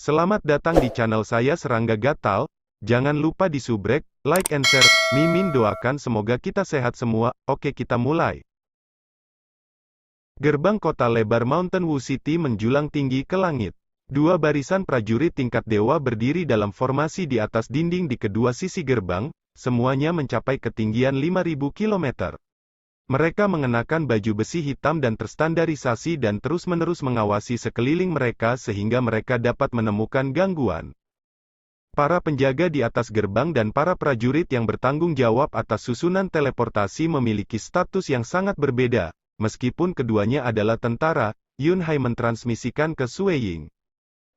Selamat datang di channel saya Serangga Gatal. Jangan lupa di subrek, like and share. Mimin doakan semoga kita sehat semua. Oke, kita mulai. Gerbang kota lebar Mountain Wu City menjulang tinggi ke langit. Dua barisan prajurit tingkat dewa berdiri dalam formasi di atas dinding di kedua sisi gerbang, semuanya mencapai ketinggian 5.000 km. Mereka mengenakan baju besi hitam dan terstandarisasi dan terus-menerus mengawasi sekeliling mereka sehingga mereka dapat menemukan gangguan. Para penjaga di atas gerbang dan para prajurit yang bertanggung jawab atas susunan teleportasi memiliki status yang sangat berbeda, meskipun keduanya adalah tentara. Yun Hai mentransmisikan ke Sui Ying.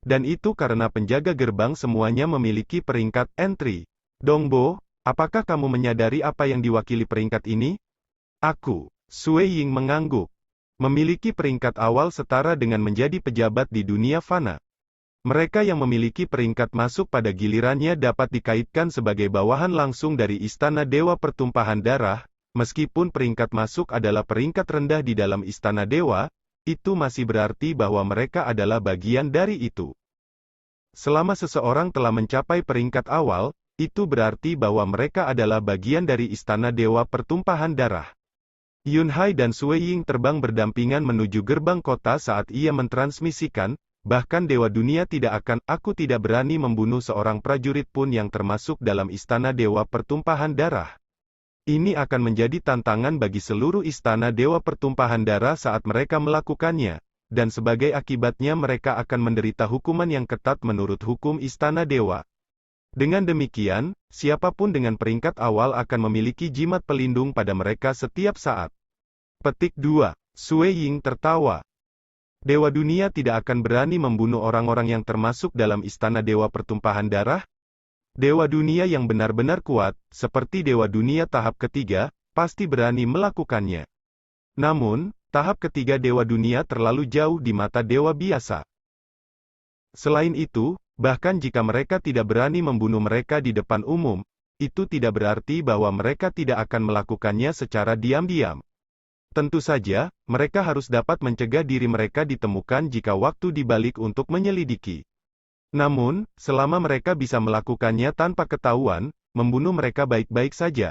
Dan itu karena penjaga gerbang semuanya memiliki peringkat entry. Dongbo, apakah kamu menyadari apa yang diwakili peringkat ini? Aku, Sui Ying mengangguk. Memiliki peringkat awal setara dengan menjadi pejabat di dunia fana. Mereka yang memiliki peringkat masuk pada gilirannya dapat dikaitkan sebagai bawahan langsung dari Istana Dewa Pertumpahan Darah. Meskipun peringkat masuk adalah peringkat rendah di dalam Istana Dewa, itu masih berarti bahwa mereka adalah bagian dari itu. Selama seseorang telah mencapai peringkat awal, itu berarti bahwa mereka adalah bagian dari Istana Dewa Pertumpahan Darah. Yun Hai dan Sui Ying terbang berdampingan menuju gerbang kota saat ia mentransmisikan, bahkan Dewa Dunia tidak akan, aku tidak berani membunuh seorang prajurit pun yang termasuk dalam Istana Dewa Pertumpahan Darah. Ini akan menjadi tantangan bagi seluruh Istana Dewa Pertumpahan Darah saat mereka melakukannya, dan sebagai akibatnya mereka akan menderita hukuman yang ketat menurut hukum Istana Dewa. Dengan demikian, siapapun dengan peringkat awal akan memiliki jimat pelindung pada mereka setiap saat. Petik 2. Sui Ying tertawa. Dewa Dunia tidak akan berani membunuh orang-orang yang termasuk dalam Istana Dewa Pertumpahan Darah? Dewa Dunia yang benar-benar kuat, seperti Dewa Dunia tahap ketiga, pasti berani melakukannya. Namun, tahap ketiga Dewa Dunia terlalu jauh di mata dewa biasa. Selain itu, bahkan jika mereka tidak berani membunuh mereka di depan umum, itu tidak berarti bahwa mereka tidak akan melakukannya secara diam-diam. Tentu saja, mereka harus dapat mencegah diri mereka ditemukan jika waktu dibalik untuk menyelidiki. Namun, selama mereka bisa melakukannya tanpa ketahuan, membunuh mereka baik-baik saja.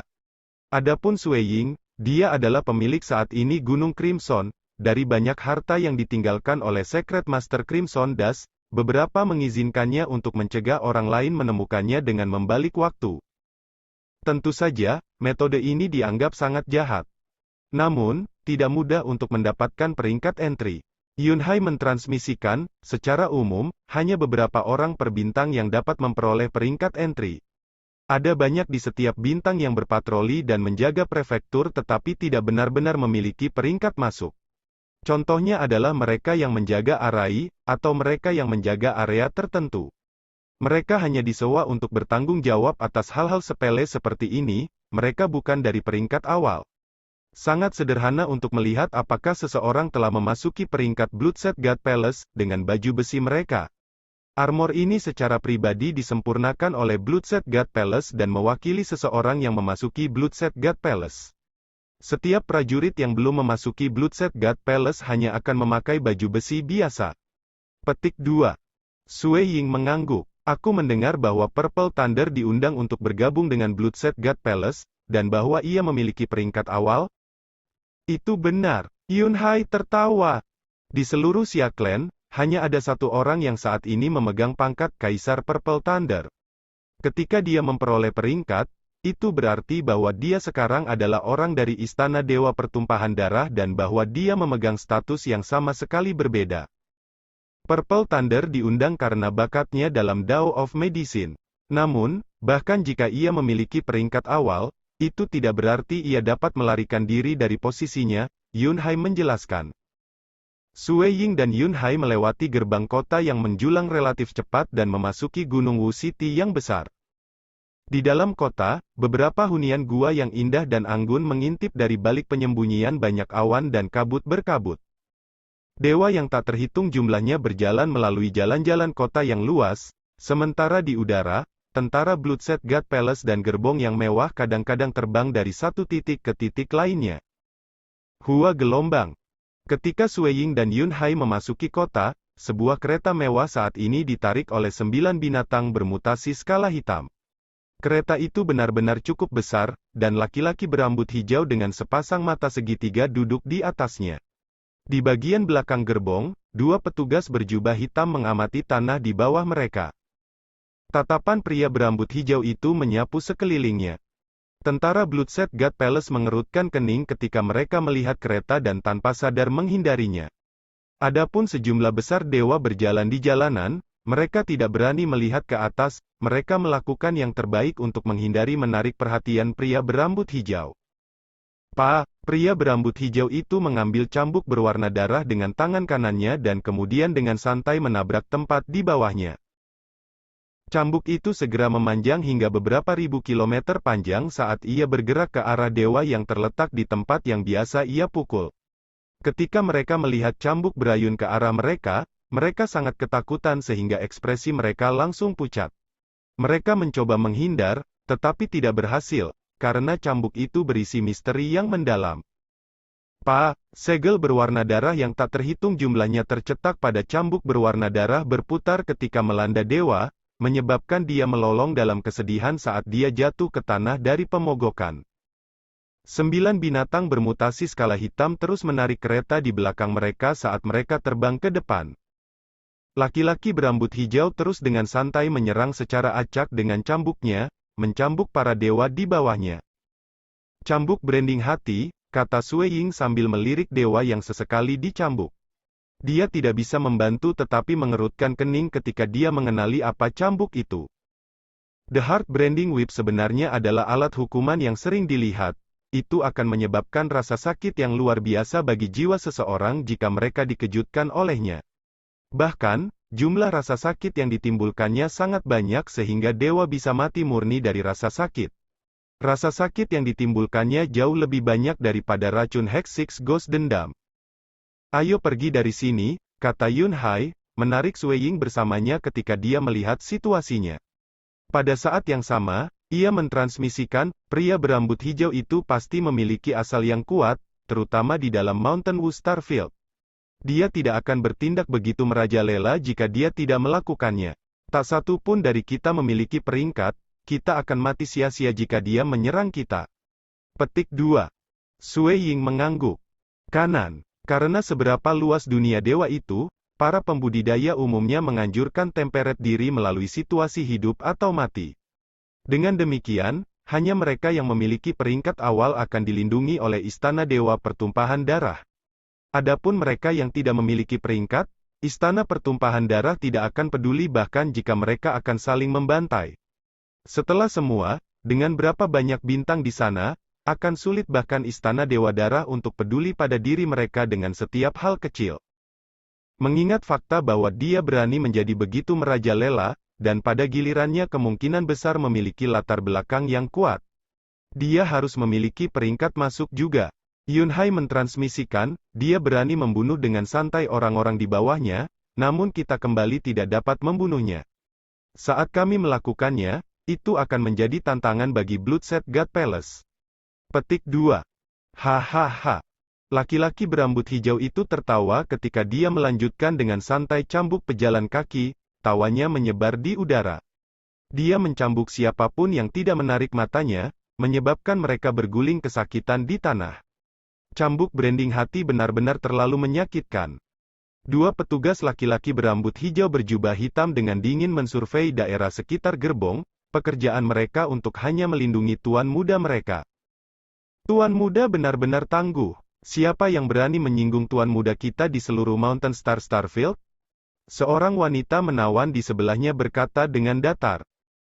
Adapun Sui Ying, dia adalah pemilik saat ini Gunung Crimson. Dari banyak harta yang ditinggalkan oleh Secret Master Crimson Dash, beberapa mengizinkannya untuk mencegah orang lain menemukannya dengan membalik waktu. Tentu saja, metode ini dianggap sangat jahat. Namun, tidak mudah untuk mendapatkan peringkat entry. Yun Hai mentransmisikan, secara umum, hanya beberapa orang per bintang yang dapat memperoleh peringkat entry. Ada banyak di setiap bintang yang berpatroli dan menjaga prefektur tetapi tidak benar-benar memiliki peringkat masuk. Contohnya adalah mereka yang menjaga Arai, atau mereka yang menjaga area tertentu. Mereka hanya disewa untuk bertanggung jawab atas hal-hal sepele seperti ini, mereka bukan dari peringkat awal. Sangat sederhana untuk melihat apakah seseorang telah memasuki peringkat Bloodset God Palace, dengan baju besi mereka. Armor ini secara pribadi disempurnakan oleh Bloodset God Palace dan mewakili seseorang yang memasuki Bloodset God Palace. Setiap prajurit yang belum memasuki Bloodset God Palace hanya akan memakai baju besi biasa. Petik 2. Sui Ying mengangguk. Aku mendengar bahwa Purple Thunder diundang untuk bergabung dengan Bloodset God Palace, dan bahwa ia memiliki peringkat awal. Itu benar. Yun Hai tertawa. Di seluruh Xia Clan, hanya ada satu orang yang saat ini memegang pangkat Kaisar Purple Thunder. Ketika dia memperoleh peringkat, itu berarti bahwa dia sekarang adalah orang dari Istana Dewa Pertumpahan Darah dan bahwa dia memegang status yang sama sekali berbeda. Purple Thunder diundang karena bakatnya dalam Dao of Medicine. Namun, bahkan jika ia memiliki peringkat awal, itu tidak berarti ia dapat melarikan diri dari posisinya, Yun Hai menjelaskan. Sui Ying dan Yun Hai melewati gerbang kota yang menjulang relatif cepat dan memasuki Gunung Wu City yang besar. Di dalam kota, beberapa hunian gua yang indah dan anggun mengintip dari balik penyembunyian banyak awan dan kabut berkabut. Dewa yang tak terhitung jumlahnya berjalan melalui jalan-jalan kota yang luas, sementara di udara, tentara Bloodset God Palace dan gerbong yang mewah kadang-kadang terbang dari satu titik ke titik lainnya. Hua gelombang. Ketika Sui Ying dan Yun Hai memasuki kota, sebuah kereta mewah saat ini ditarik oleh 9 binatang bermutasi skala hitam. Kereta itu benar-benar cukup besar, dan laki-laki berambut hijau dengan sepasang mata segitiga duduk di atasnya. Di bagian belakang gerbong, 2 petugas berjubah hitam mengamati tanah di bawah mereka. Tatapan pria berambut hijau itu menyapu sekelilingnya. Tentara Bloodset God Palace mengerutkan kening ketika mereka melihat kereta dan tanpa sadar menghindarinya. Adapun sejumlah besar dewa berjalan di jalanan, mereka tidak berani melihat ke atas, mereka melakukan yang terbaik untuk menghindari menarik perhatian pria berambut hijau. Pria berambut hijau itu mengambil cambuk berwarna darah dengan tangan kanannya dan kemudian dengan santai menabrak tempat di bawahnya. Cambuk itu segera memanjang hingga beberapa ribu kilometer panjang saat ia bergerak ke arah dewa yang terletak di tempat yang biasa ia pukul. Ketika mereka melihat cambuk berayun ke arah mereka, mereka sangat ketakutan sehingga ekspresi mereka langsung pucat. Mereka mencoba menghindar, tetapi tidak berhasil, karena cambuk itu berisi misteri yang mendalam. Segel berwarna darah yang tak terhitung jumlahnya tercetak pada cambuk berwarna darah berputar ketika melanda dewa, menyebabkan dia melolong dalam kesedihan saat dia jatuh ke tanah dari pemogokan. 9 binatang bermutasi skala hitam terus menarik kereta di belakang mereka saat mereka terbang ke depan. Laki-laki berambut hijau terus dengan santai menyerang secara acak dengan cambuknya, mencambuk para dewa di bawahnya. Cambuk branding hati, kata Sui Ying sambil melirik dewa yang sesekali dicambuk. Dia tidak bisa membantu tetapi mengerutkan kening ketika dia mengenali apa cambuk itu. The Heart Branding Whip sebenarnya adalah alat hukuman yang sering dilihat. Itu akan menyebabkan rasa sakit yang luar biasa bagi jiwa seseorang jika mereka dikejutkan olehnya. Bahkan, jumlah rasa sakit yang ditimbulkannya sangat banyak sehingga dewa bisa mati murni dari rasa sakit. Rasa sakit yang ditimbulkannya jauh lebih banyak daripada racun Hex Six Ghost dendam. Ayo pergi dari sini, kata Yun Hai, menarik Sui Ying bersamanya ketika dia melihat situasinya. Pada saat yang sama, ia mentransmisikan, pria berambut hijau itu pasti memiliki asal yang kuat, terutama di dalam Mountain Wu Starfield. Dia tidak akan bertindak begitu merajalela jika dia tidak melakukannya. Tak satu pun dari kita memiliki peringkat, kita akan mati sia-sia jika dia menyerang kita. Petik 2. Sui Ying mengangguk. Kanan. Karena seberapa luas dunia dewa itu, para pembudidaya umumnya menganjurkan temperet diri melalui situasi hidup atau mati. Dengan demikian, hanya mereka yang memiliki peringkat awal akan dilindungi oleh Istana Dewa Pertumpahan Darah. Adapun mereka yang tidak memiliki peringkat, Istana Pertumpahan Darah tidak akan peduli bahkan jika mereka akan saling membantai. Setelah semua, dengan berapa banyak bintang di sana, akan sulit bahkan Istana Dewa Darah untuk peduli pada diri mereka dengan setiap hal kecil. Mengingat fakta bahwa dia berani menjadi begitu merajalela, dan pada gilirannya kemungkinan besar memiliki latar belakang yang kuat. Dia harus memiliki peringkat masuk juga. Yun Hai mentransmisikan, dia berani membunuh dengan santai orang-orang di bawahnya, namun kita kembali tidak dapat membunuhnya. Saat kami melakukannya, itu akan menjadi tantangan bagi Bloodset God Palace. Petik 2. Hahaha. Laki-laki berambut hijau itu tertawa ketika dia melanjutkan dengan santai cambuk pejalan kaki, tawanya menyebar di udara. Dia mencambuk siapapun yang tidak menarik matanya, menyebabkan mereka berguling kesakitan di tanah. Cambuk branding hati benar-benar terlalu menyakitkan. 2 petugas laki-laki berambut hijau berjubah hitam dengan dingin mensurvei daerah sekitar gerbong, pekerjaan mereka untuk hanya melindungi tuan muda mereka. Tuan muda benar-benar tangguh. Siapa yang berani menyinggung tuan muda kita di seluruh Mountain Starfield? Seorang wanita menawan di sebelahnya berkata dengan datar.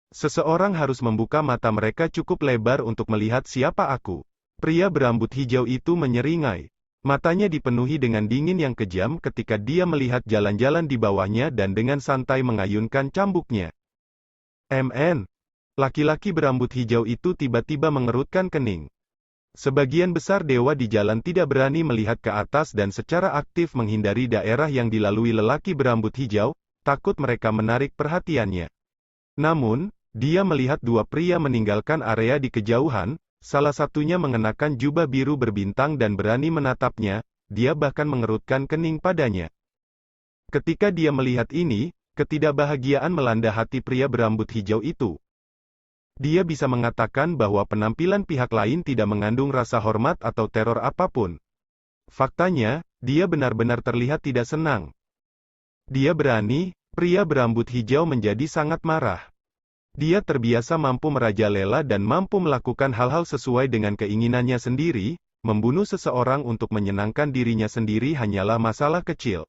Seseorang harus membuka mata mereka cukup lebar untuk melihat siapa aku. Pria berambut hijau itu menyeringai. Matanya dipenuhi dengan dingin yang kejam ketika dia melihat jalan-jalan di bawahnya dan dengan santai mengayunkan cambuknya. Laki-laki berambut hijau itu tiba-tiba mengerutkan kening. Sebagian besar dewa di jalan tidak berani melihat ke atas dan secara aktif menghindari daerah yang dilalui lelaki berambut hijau, takut mereka menarik perhatiannya. Namun, dia melihat 2 pria meninggalkan area di kejauhan, salah satunya mengenakan jubah biru berbintang dan berani menatapnya, dia bahkan mengerutkan kening padanya. Ketika dia melihat ini, ketidakbahagiaan melanda hati pria berambut hijau itu. Dia bisa mengatakan bahwa penampilan pihak lain tidak mengandung rasa hormat atau teror apapun. Faktanya, dia benar-benar terlihat tidak senang. Dia berani, pria berambut hijau menjadi sangat marah. Dia terbiasa mampu merajalela dan mampu melakukan hal-hal sesuai dengan keinginannya sendiri. Membunuh seseorang untuk menyenangkan dirinya sendiri hanyalah masalah kecil.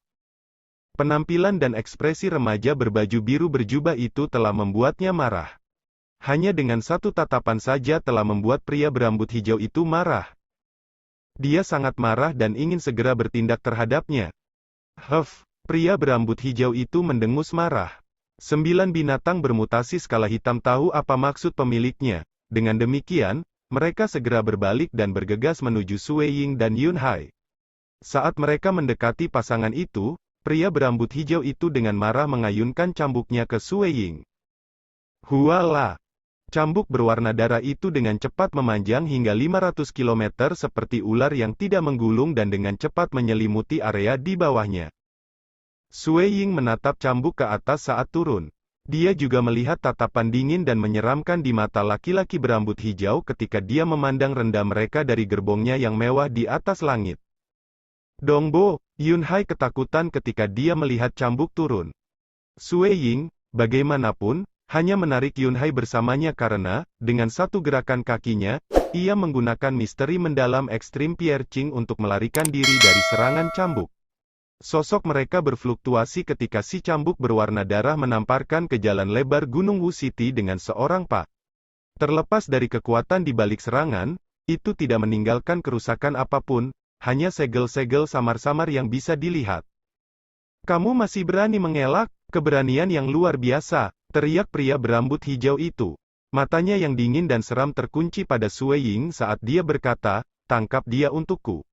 Penampilan dan ekspresi remaja berbaju biru berjubah itu telah membuatnya marah. Hanya dengan satu tatapan saja telah membuat pria berambut hijau itu marah. Dia sangat marah dan ingin segera bertindak terhadapnya. Pria berambut hijau itu mendengus marah. 9 binatang bermutasi skala hitam tahu apa maksud pemiliknya. Dengan demikian, mereka segera berbalik dan bergegas menuju Sue Ying dan Yun Hai. Saat mereka mendekati pasangan itu, pria berambut hijau itu dengan marah mengayunkan cambuknya ke Sue Ying. Huala! Cambuk berwarna darah itu dengan cepat memanjang hingga 500 km seperti ular yang tidak menggulung dan dengan cepat menyelimuti area di bawahnya. Sue Ying menatap cambuk ke atas saat turun. Dia juga melihat tatapan dingin dan menyeramkan di mata laki-laki berambut hijau ketika dia memandang rendah mereka dari gerbongnya yang mewah di atas langit. Dongbo, Yun Hai ketakutan ketika dia melihat cambuk turun. Sue Ying, bagaimanapun, hanya menarik Yun Hai bersamanya karena, dengan satu gerakan kakinya, ia menggunakan misteri mendalam ekstrim piercing untuk melarikan diri dari serangan cambuk. Sosok mereka berfluktuasi ketika si cambuk berwarna darah menamparkan ke jalan lebar Gunung Wu City dengan seorang pak. Terlepas dari kekuatan di balik serangan, itu tidak meninggalkan kerusakan apapun, hanya segel-segel samar-samar yang bisa dilihat. "Kamu masih berani mengelak? Keberanian yang luar biasa," teriak pria berambut hijau itu. Matanya yang dingin dan seram terkunci pada Sue Ying saat dia berkata, "Tangkap dia untukku.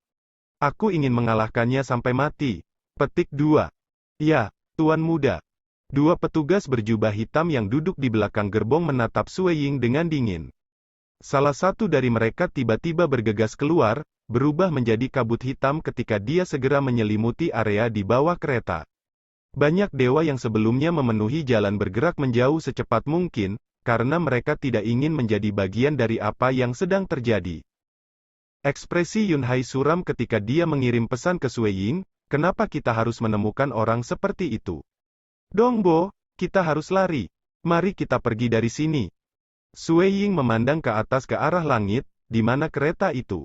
Aku ingin mengalahkannya sampai mati." Petik 2. Ya, Tuan Muda. Dua petugas berjubah hitam yang duduk di belakang gerbong menatap Sue Ying dengan dingin. Salah satu dari mereka tiba-tiba bergegas keluar, berubah menjadi kabut hitam ketika dia segera menyelimuti area di bawah kereta. Banyak dewa yang sebelumnya memenuhi jalan bergerak menjauh secepat mungkin, karena mereka tidak ingin menjadi bagian dari apa yang sedang terjadi. Ekspresi Yun Hai suram ketika dia mengirim pesan ke Sue Ying. Kenapa kita harus menemukan orang seperti itu? Dongbo, kita harus lari. Mari kita pergi dari sini. Sue Ying memandang ke atas ke arah langit, di mana kereta itu.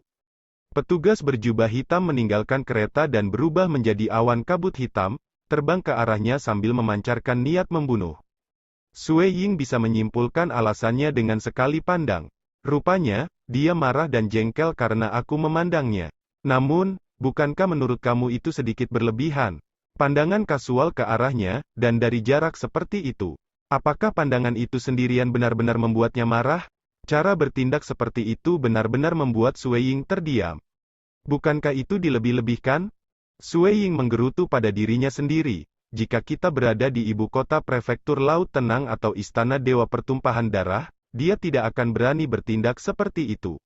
Petugas berjubah hitam meninggalkan kereta dan berubah menjadi awan kabut hitam, terbang ke arahnya sambil memancarkan niat membunuh. Sue Ying bisa menyimpulkan alasannya dengan sekali pandang. Rupanya, dia marah dan jengkel karena aku memandangnya. Namun, bukankah menurut kamu itu sedikit berlebihan? Pandangan kasual ke arahnya, dan dari jarak seperti itu. Apakah pandangan itu sendirian benar-benar membuatnya marah? Cara bertindak seperti itu benar-benar membuat Sue Ying terdiam. Bukankah itu dilebih-lebihkan? Sue Ying menggerutu pada dirinya sendiri. Jika kita berada di ibu kota prefektur Laut Tenang atau Istana Dewa Pertumpahan Darah, dia tidak akan berani bertindak seperti itu.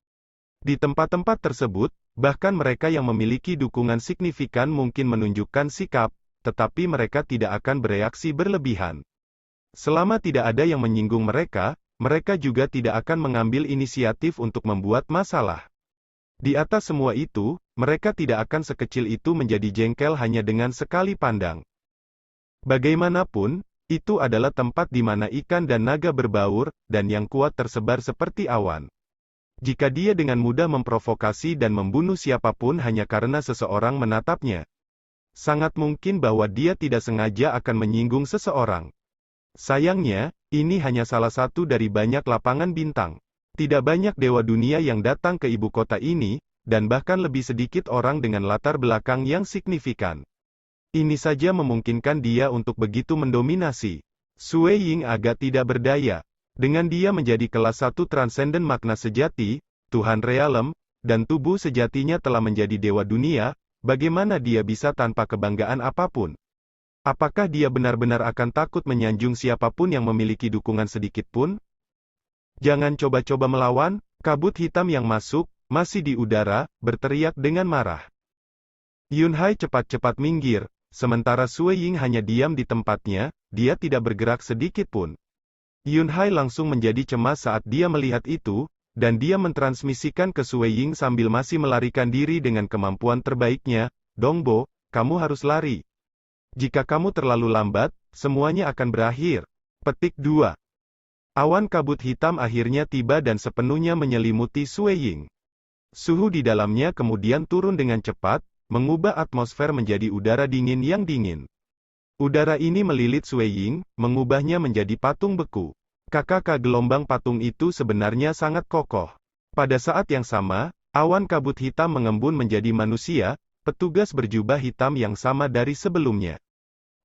Di tempat-tempat tersebut, bahkan mereka yang memiliki dukungan signifikan mungkin menunjukkan sikap, tetapi mereka tidak akan bereaksi berlebihan. Selama tidak ada yang menyinggung mereka, mereka juga tidak akan mengambil inisiatif untuk membuat masalah. Di atas semua itu, mereka tidak akan sekecil itu menjadi jengkel hanya dengan sekali pandang. Bagaimanapun, itu adalah tempat di mana ikan dan naga berbaur, dan yang kuat tersebar seperti awan. Jika dia dengan mudah memprovokasi dan membunuh siapapun hanya karena seseorang menatapnya, sangat mungkin bahwa dia tidak sengaja akan menyinggung seseorang. Sayangnya, ini hanya salah satu dari banyak lapangan bintang. Tidak banyak dewa dunia yang datang ke ibu kota ini, dan bahkan lebih sedikit orang dengan latar belakang yang signifikan. Ini saja memungkinkan dia untuk begitu mendominasi. Sue Ying agak tidak berdaya. Dengan dia menjadi kelas 1 transenden makna sejati, Tuhan Realem, dan tubuh sejatinya telah menjadi dewa dunia, bagaimana dia bisa tanpa kebanggaan apapun? Apakah dia benar-benar akan takut menyanjung siapapun yang memiliki dukungan sedikit pun? Jangan coba-coba melawan, kabut hitam yang masuk, masih di udara, berteriak dengan marah. Yun Hai cepat-cepat minggir, sementara Sue Ying hanya diam di tempatnya, dia tidak bergerak sedikit pun. Yun Hai langsung menjadi cemas saat dia melihat itu, dan dia mentransmisikan ke Sue Ying sambil masih melarikan diri dengan kemampuan terbaiknya, Dongbo, kamu harus lari. Jika kamu terlalu lambat, semuanya akan berakhir. Petik 2. Awan kabut hitam akhirnya tiba dan sepenuhnya menyelimuti Sue Ying. Suhu di dalamnya kemudian turun dengan cepat, mengubah atmosfer menjadi udara dingin yang dingin. Udara ini melilit Sue Ying, mengubahnya menjadi patung beku. Kakak gelombang patung itu sebenarnya sangat kokoh. Pada saat yang sama, awan kabut hitam mengembun menjadi manusia, petugas berjubah hitam yang sama dari sebelumnya.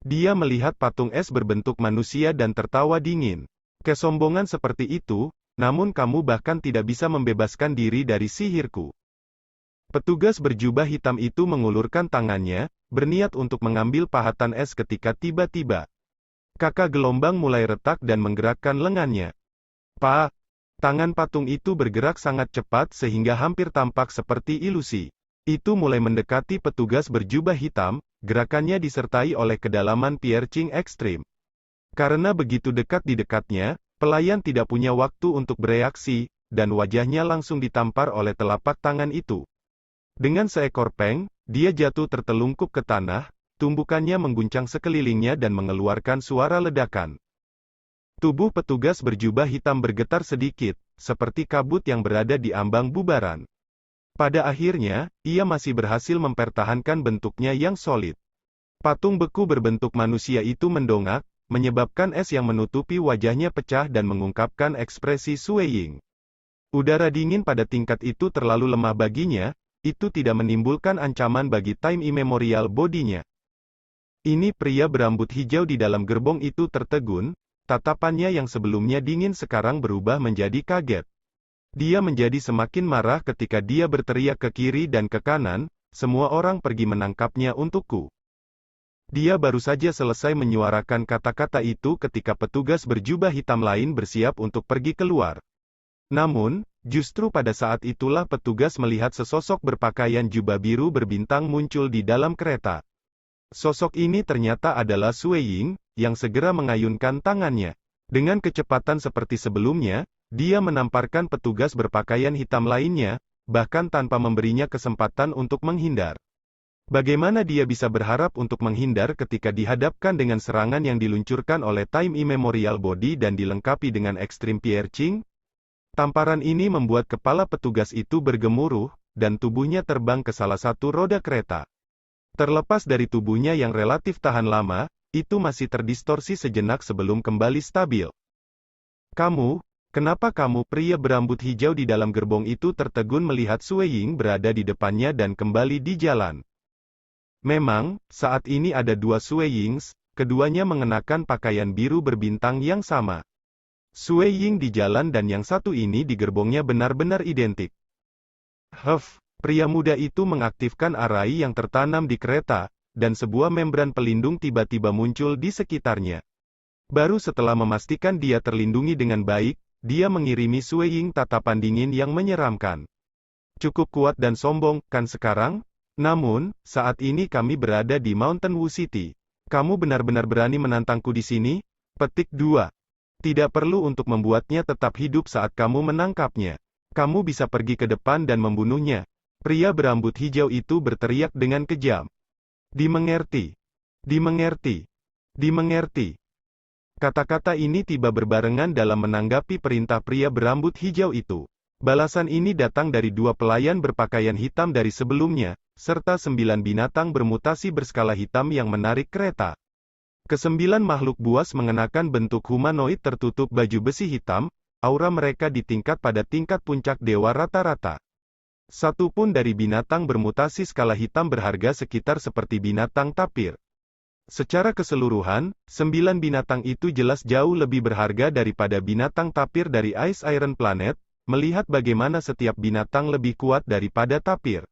Dia melihat patung es berbentuk manusia dan tertawa dingin. Kesombongan seperti itu, namun kamu bahkan tidak bisa membebaskan diri dari sihirku. Petugas berjubah hitam itu mengulurkan tangannya, berniat untuk mengambil pahatan es ketika tiba-tiba. Kakak gelombang mulai retak dan menggerakkan lengannya. Tangan patung itu bergerak sangat cepat sehingga hampir tampak seperti ilusi. Itu mulai mendekati petugas berjubah hitam, gerakannya disertai oleh kedalaman piercing ekstrim. Karena begitu dekat di dekatnya, pelayan tidak punya waktu untuk bereaksi, dan wajahnya langsung ditampar oleh telapak tangan itu. Dengan seekor peng, dia jatuh tertelungkup ke tanah, tumbukannya mengguncang sekelilingnya dan mengeluarkan suara ledakan. Tubuh petugas berjubah hitam bergetar sedikit, seperti kabut yang berada di ambang bubaran. Pada akhirnya, ia masih berhasil mempertahankan bentuknya yang solid. Patung beku berbentuk manusia itu mendongak, menyebabkan es yang menutupi wajahnya pecah dan mengungkapkan ekspresi Sue Ying. Udara dingin pada tingkat itu terlalu lemah baginya, itu tidak menimbulkan ancaman bagi time immemorial bodinya. Ini pria berambut hijau di dalam gerbong itu tertegun, tatapannya yang sebelumnya dingin sekarang berubah menjadi kaget. Dia menjadi semakin marah ketika dia berteriak ke kiri dan ke kanan, semua orang pergi menangkapnya untukku. Dia baru saja selesai menyuarakan kata-kata itu ketika petugas berjubah hitam lain bersiap untuk pergi keluar. Namun, justru pada saat itulah petugas melihat sesosok berpakaian jubah biru berbintang muncul di dalam kereta. Sosok ini ternyata adalah Sue Ying, yang segera mengayunkan tangannya. Dengan kecepatan seperti sebelumnya, dia menamparkan petugas berpakaian hitam lainnya, bahkan tanpa memberinya kesempatan untuk menghindar. Bagaimana dia bisa berharap untuk menghindar ketika dihadapkan dengan serangan yang diluncurkan oleh Time Immemorial Body dan dilengkapi dengan Extreme Piercing? Tamparan ini membuat kepala petugas itu bergemuruh, dan tubuhnya terbang ke salah satu roda kereta. Terlepas dari tubuhnya yang relatif tahan lama, itu masih terdistorsi sejenak sebelum kembali stabil. Kenapa kamu, pria berambut hijau di dalam gerbong itu tertegun melihat Sue Ying berada di depannya dan kembali di jalan. Memang, saat ini ada dua Sue Yings, keduanya mengenakan pakaian biru berbintang yang sama. Sue Ying di jalan dan yang satu ini di gerbongnya benar-benar identik. Pria muda itu mengaktifkan arai yang tertanam di kereta, dan sebuah membran pelindung tiba-tiba muncul di sekitarnya. Baru setelah memastikan dia terlindungi dengan baik, dia mengirimi Sue Ying tatapan dingin yang menyeramkan. Cukup kuat dan sombong, kan sekarang? Namun, saat ini kami berada di Mountain Wu City. Kamu benar-benar berani menantangku di sini? Petik 2. Tidak perlu untuk membuatnya tetap hidup saat kamu menangkapnya. Kamu bisa pergi ke depan dan membunuhnya. Pria berambut hijau itu berteriak dengan kejam. Dimengerti. Dimengerti. Dimengerti. Kata-kata ini tiba berbarengan dalam menanggapi perintah pria berambut hijau itu. Balasan ini datang dari dua pelayan berpakaian hitam dari sebelumnya, serta 9 binatang bermutasi berskala hitam yang menarik kereta. Kesembilan makhluk buas mengenakan bentuk humanoid tertutup baju besi hitam, aura mereka di tingkat pada tingkat puncak dewa rata-rata. Satu pun dari binatang bermutasi skala hitam berharga sekitar seperti binatang tapir. Secara keseluruhan, 9 binatang itu jelas jauh lebih berharga daripada binatang tapir dari Ice Iron Planet, melihat bagaimana setiap binatang lebih kuat daripada tapir.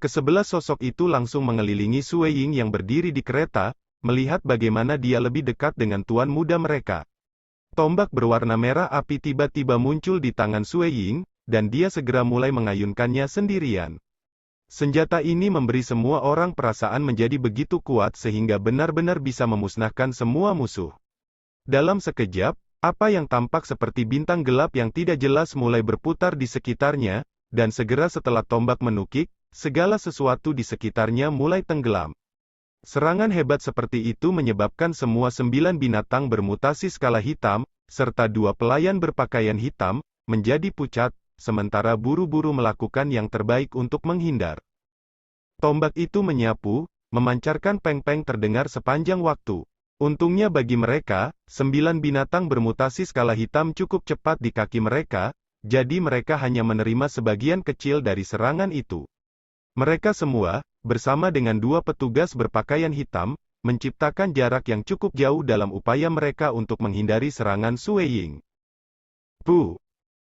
Kesebelas sosok itu langsung mengelilingi Sue Ying yang berdiri di kereta, melihat bagaimana dia lebih dekat dengan tuan muda mereka. Tombak berwarna merah api tiba-tiba muncul di tangan Sue Ying, dan dia segera mulai mengayunkannya sendirian. Senjata ini memberi semua orang perasaan menjadi begitu kuat sehingga benar-benar bisa memusnahkan semua musuh. Dalam sekejap, apa yang tampak seperti bintang gelap yang tidak jelas mulai berputar di sekitarnya, dan segera setelah tombak menukik, segala sesuatu di sekitarnya mulai tenggelam. Serangan hebat seperti itu menyebabkan semua 9 binatang bermutasi skala hitam, serta 2 pelayan berpakaian hitam, menjadi pucat, sementara buru-buru melakukan yang terbaik untuk menghindar. Tombak itu menyapu, memancarkan peng-peng terdengar sepanjang waktu. Untungnya bagi mereka, 9 binatang bermutasi skala hitam cukup cepat di kaki mereka, jadi mereka hanya menerima sebagian kecil dari serangan itu. Mereka semua, bersama dengan 2 petugas berpakaian hitam, menciptakan jarak yang cukup jauh dalam upaya mereka untuk menghindari serangan Sue Ying.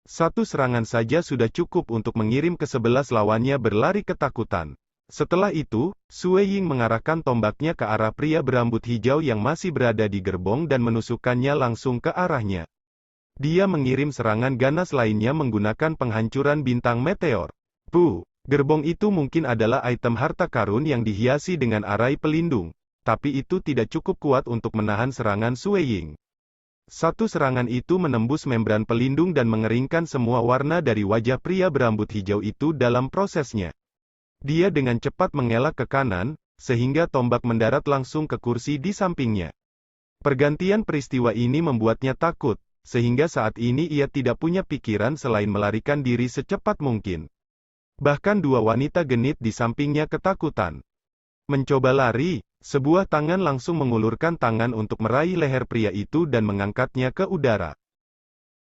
Satu serangan saja sudah cukup untuk mengirim ke-11 lawannya berlari ketakutan. Setelah itu, Sue Ying mengarahkan tombaknya ke arah pria berambut hijau yang masih berada di gerbong dan menusukkannya langsung ke arahnya. Dia mengirim serangan ganas lainnya menggunakan penghancuran bintang meteor. Gerbong itu mungkin adalah item harta karun yang dihiasi dengan arai pelindung, tapi itu tidak cukup kuat untuk menahan serangan Sue Ying. Satu serangan itu menembus membran pelindung dan mengeringkan semua warna dari wajah pria berambut hijau itu dalam prosesnya. Dia dengan cepat mengelak ke kanan, sehingga tombak mendarat langsung ke kursi di sampingnya. Pergantian peristiwa ini membuatnya takut, sehingga saat ini ia tidak punya pikiran selain melarikan diri secepat mungkin. Bahkan 2 wanita genit di sampingnya ketakutan. Mencoba lari, sebuah tangan langsung mengulurkan tangan untuk meraih leher pria itu dan mengangkatnya ke udara.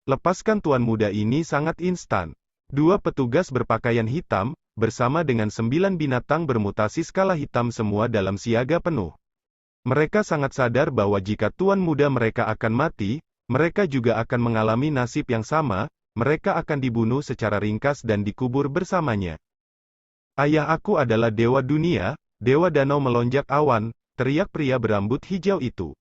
Lepaskan tuan muda ini sangat instan. 2 petugas berpakaian hitam, bersama dengan 9 binatang bermutasi skala hitam semua dalam siaga penuh. Mereka sangat sadar bahwa jika tuan muda mereka akan mati, mereka juga akan mengalami nasib yang sama, mereka akan dibunuh secara ringkas dan dikubur bersamanya. Ayah aku adalah dewa dunia, dewa danau melonjak awan, teriak pria berambut hijau itu.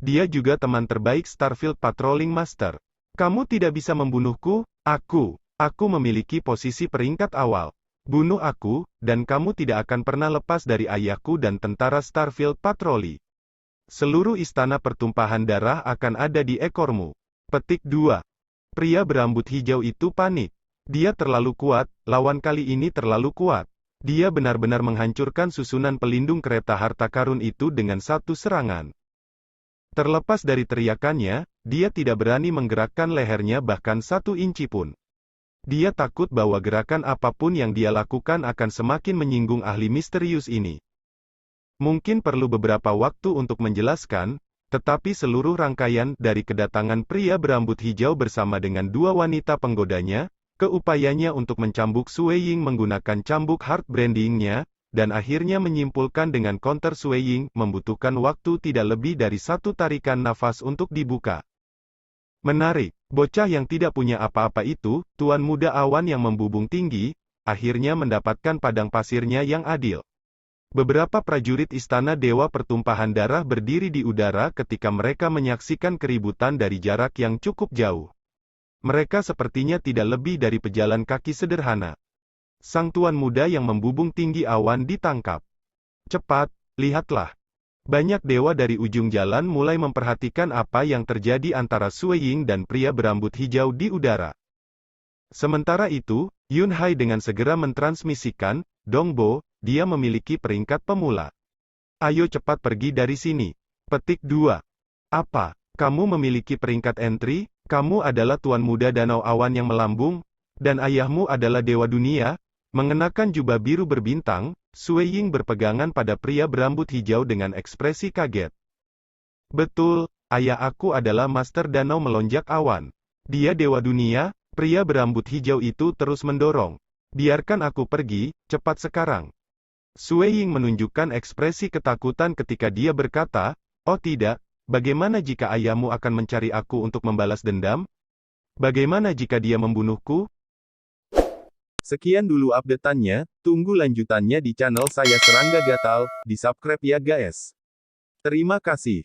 Dia juga teman terbaik Starfield Patrolling Master. Kamu tidak bisa membunuhku, aku memiliki posisi peringkat awal. Bunuh aku, dan kamu tidak akan pernah lepas dari ayahku dan tentara Starfield Patroli. Seluruh istana pertumpahan darah akan ada di ekormu. Petik 2. Pria berambut hijau itu panik. Dia terlalu kuat, lawan kali ini terlalu kuat. Dia benar-benar menghancurkan susunan pelindung kereta harta karun itu dengan satu serangan. Terlepas dari teriakannya, dia tidak berani menggerakkan lehernya bahkan 1 inci pun. Dia takut bahwa gerakan apapun yang dia lakukan akan semakin menyinggung ahli misterius ini. Mungkin perlu beberapa waktu untuk menjelaskan, tetapi seluruh rangkaian dari kedatangan pria berambut hijau bersama dengan 2 wanita penggodanya, keupayanya untuk mencambuk Sue Ying menggunakan cambuk hard brandingnya, dan akhirnya menyimpulkan dengan counter Sue Ying membutuhkan waktu tidak lebih dari 1 tarikan nafas untuk dibuka. Menarik, bocah yang tidak punya apa-apa itu, tuan muda awan yang membubung tinggi, akhirnya mendapatkan padang pasirnya yang adil. Beberapa prajurit istana dewa pertumpahan darah berdiri di udara ketika mereka menyaksikan keributan dari jarak yang cukup jauh. Mereka sepertinya tidak lebih dari pejalan kaki sederhana. Sang tuan muda yang membubung tinggi awan ditangkap. Cepat, lihatlah. Banyak dewa dari ujung jalan mulai memperhatikan apa yang terjadi antara Sue Ying dan pria berambut hijau di udara. Sementara itu, Yun Hai dengan segera mentransmisikan, Dongbo, dia memiliki peringkat pemula. Ayo cepat pergi dari sini. Petik 2. Apa? Kamu memiliki peringkat entry? Kamu adalah tuan muda danau awan yang melambung? Dan ayahmu adalah dewa dunia? Mengenakan jubah biru berbintang, Sue Ying berpegangan pada pria berambut hijau dengan ekspresi kaget. Betul, ayah aku adalah Master Danau Melonjak Awan. Dia dewa dunia, pria berambut hijau itu terus mendorong. Biarkan aku pergi, cepat sekarang. Sue Ying menunjukkan ekspresi ketakutan ketika dia berkata, oh tidak, bagaimana jika ayahmu akan mencari aku untuk membalas dendam? Bagaimana jika dia membunuhku? Sekian dulu update-annya, tunggu lanjutannya di channel saya Serangga Gatal, di subscribe ya guys. Terima kasih.